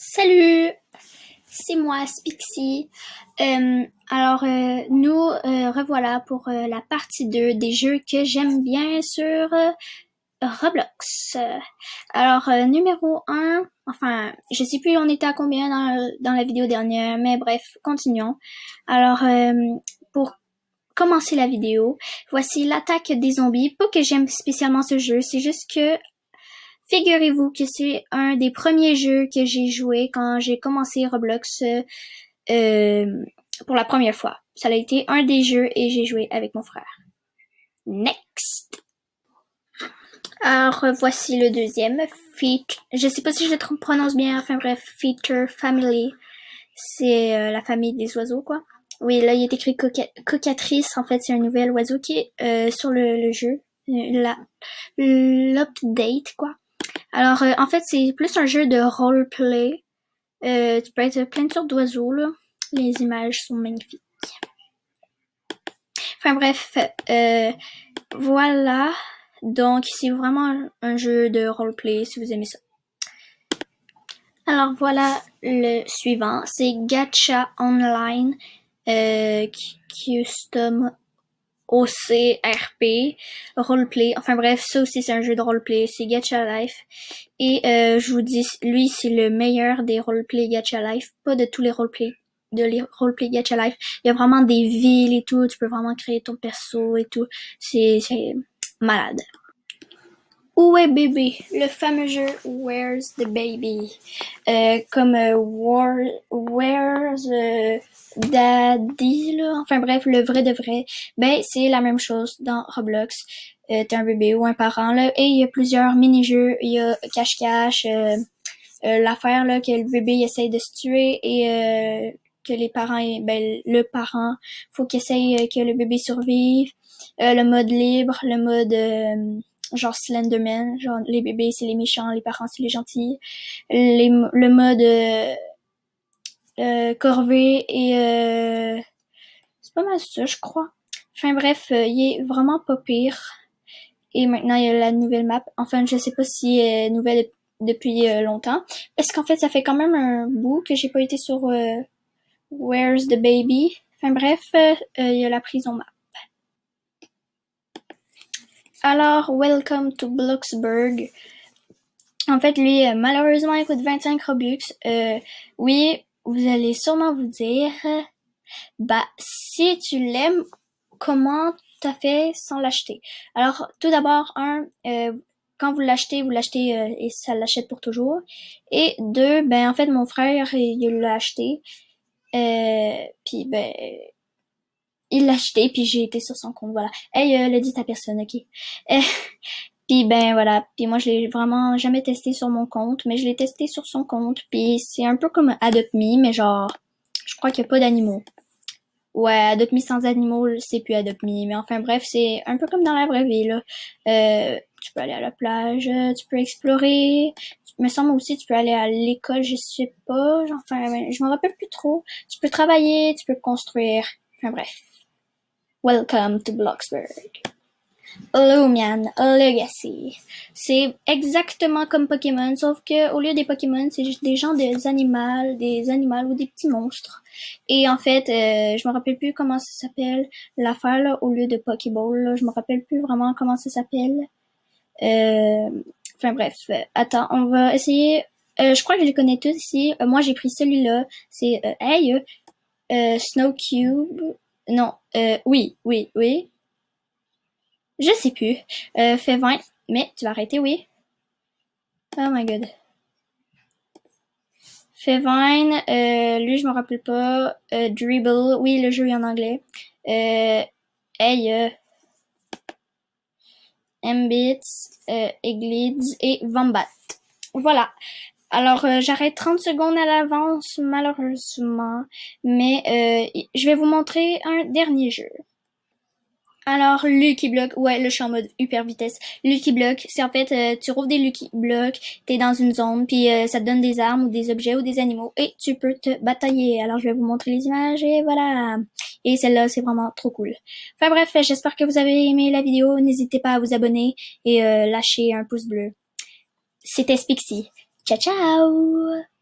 Salut, c'est moi, Spixie. Nous revoilà pour la partie 2 des jeux que j'aime bien sur Roblox. Numéro un, enfin, je sais plus on était à combien dans la vidéo dernière, mais bref, continuons. Alors, pour commencer la vidéo, voici l'attaque des zombies. Pas que j'aime spécialement ce jeu, c'est juste que figurez-vous que c'est un des premiers jeux que j'ai joué quand j'ai commencé Roblox pour la première fois. Ça a été un des jeux et j'ai joué avec mon frère. Next! Alors, voici le deuxième. Je sais pas si je le prononce bien, enfin bref, Feature Family. C'est la famille des oiseaux, quoi. Oui, là, il est écrit cocatrice. En fait, c'est un nouvel oiseau qui est sur le jeu. L'update, quoi. Alors, en fait, c'est plus un jeu de roleplay. Tu peux être plein de sortes d'oiseaux, là. Les images sont magnifiques. Enfin bref, voilà. Donc, c'est vraiment un jeu de roleplay, si vous aimez ça. Alors, voilà le suivant. C'est Gacha Online Custom OCRP roleplay. Enfin bref, ça aussi c'est un jeu de roleplay, c'est Gacha Life. Et je vous dis, lui c'est le meilleur des roleplay Gacha Life, pas de tous les roleplay Gacha Life. Il y a vraiment des villes et tout, tu peux vraiment créer ton perso et tout. C'est malade. Où est bébé? Le fameux jeu Where's the Baby? Where's Daddy, là. Enfin bref, le vrai de vrai. Ben, c'est la même chose dans Roblox. T'es un bébé ou un parent, là. Et il y a plusieurs mini-jeux. Il y a cache-cache, l'affaire, là, que le bébé il essaye de se tuer et que les parents, ben, le parent, faut qu'il essaye que le bébé survive. Le mode libre, le mode genre Slenderman, genre les bébés c'est les méchants, les parents c'est les gentils. Le mode corvée et c'est pas mal ça, je crois. Enfin bref, il est vraiment pas pire. Et maintenant, il y a la nouvelle map. Enfin, je sais pas si elle est nouvelle depuis longtemps. Parce qu'en fait, ça fait quand même un bout que j'ai pas été sur Where's the Baby. Enfin bref, il y a la prison map. Alors, welcome to Bloxburg. En fait, lui, malheureusement, il coûte 25 Robux. Oui, vous allez sûrement vous dire, bah, si tu l'aimes, comment t'as fait sans l'acheter? Alors, tout d'abord, quand vous l'achetez et ça l'achète pour toujours. Et deux, ben, en fait, mon frère, il l'a acheté. Puis, ben, il l'a acheté, puis j'ai été sur son compte, voilà. Hey, le dit à personne, ok? Euh, Puis ben voilà, puis moi je l'ai vraiment jamais testé sur mon compte, mais je l'ai testé sur son compte, puis c'est un peu comme Adopt Me, mais genre, je crois qu'il n'y a pas d'animaux. Ouais, Adopt Me sans animaux, c'est plus Adopt Me, mais enfin bref, c'est un peu comme dans la vraie vie, là. Tu peux aller à la plage, tu peux explorer, me semble aussi tu peux aller à l'école, je sais pas, enfin, je me rappelle plus trop. Tu peux travailler, tu peux construire, enfin bref. Welcome to Bloxburg. Lumian Legacy. C'est exactement comme Pokémon, sauf que au lieu des Pokémon, c'est juste des gens des animaux ou des petits monstres. Et en fait, je me rappelle plus comment ça s'appelle l'affaire là, au lieu de Pokéball. Là, je me rappelle plus vraiment comment ça s'appelle. Euh, Enfin bref, attends, on va essayer. Je crois que je les connais tous ici. Moi, j'ai pris celui-là. C'est Hey, Snow Cube. Non, oui. Je sais plus. Fais 20. Mais tu vas arrêter, oui. Oh my god. Fais 20. Lui, je me rappelle pas. Dribble. Oui, le jeu est en anglais. Hey, Mbits, Eglids et Vambat. Voilà. Alors, j'arrête 30 secondes à l'avance, malheureusement. Mais je vais vous montrer un dernier jeu. Alors, Lucky Block, ouais, là, je suis en mode hyper vitesse. Lucky Block, c'est en fait, tu rouvres des Lucky Blocks, t'es dans une zone, puis ça te donne des armes ou des objets ou des animaux, et tu peux te batailler. Alors, je vais vous montrer les images, et voilà. Et celle-là, c'est vraiment trop cool. Enfin bref, j'espère que vous avez aimé la vidéo. N'hésitez pas à vous abonner et lâcher un pouce bleu. C'était Spixie. Ciao, ciao!